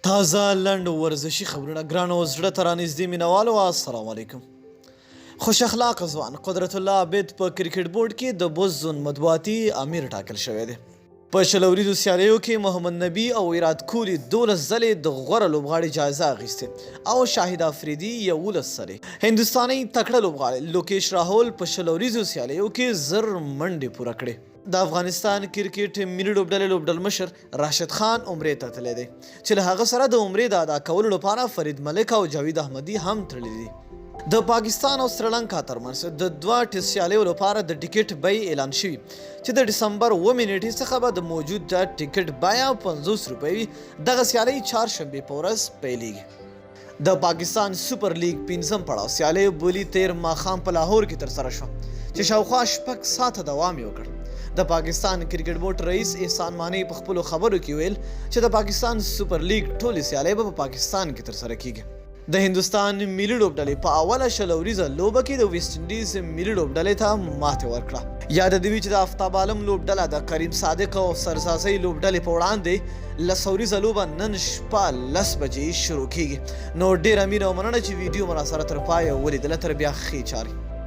تازه لنډ ورزشي خبرونه ګرانو زړه ته رانږدې مینوالو السلام علیکم. خوش اخلاق ځوان قدرت الله عابد په کرکټ بورډ کې د بوس زون مطبوعاتي امیر ټاکل شوی دی. په شل وریځو سیالیو کې محمد نبي او ویرات کوهلي 12 ځلې د غوره لوبغاړي جایزه اخیستې او شاهد افریدي 11 ځلې. هندوستاني تکړه لوبغاړی لوکیش راهول په شل وریځو سیالیو کې 1000 منډې پوره کړې. د افغانستان کرکټ ملي لوبډلې لوبډل مشر راشد خان عمرې ته تللی دی چې له هغه سره د عمرې د ادا کولو لپاره فرید ملک او جاوید احمدي هم تللي دي. د پاکستان او سریلانکا ترمنځ د 2 ټیسټ سیالیو لپاره د ټیکټ بیې اعلان شوي چې د ډسمبر 9 نیټې څخه به د موجود د ټیکټ بیه 50 روپۍ وي. دغه سیالۍ چهارشنبې په ورځ پیلیږي. د پاکستان سوپر لیګ 5م پړاو سیالۍ بولي 13 ماښام په لاهور کې ترسره شوه چې شاوخوا 6 ساعته دوام یې وکړ. د پاکستان کرکټ بورډ رئیس احسان مانی په خپلو خبرو کې ویل چې د پاکستان سوپر لیګ ټولې سیالۍ به په پاکستان کې ترسره کیږي. د هندوستان ملي لوبډلې په اوله شل وریځه لوبه کې د ویسټ انډیز ملي لوبډلې ته ماتې ورکړه. یاد دې وي چې د آفتاب عالم لوبډله د کریم صادق او سرساسۍ لوبډلې په وړاندې 10 وریځه لوبه نن شپه 10 بجې شروع کیږي. نو ډېره مینه او مننه چې ویډیو مو راسره تر پایه ولیدله. تر بیا ښې چارې.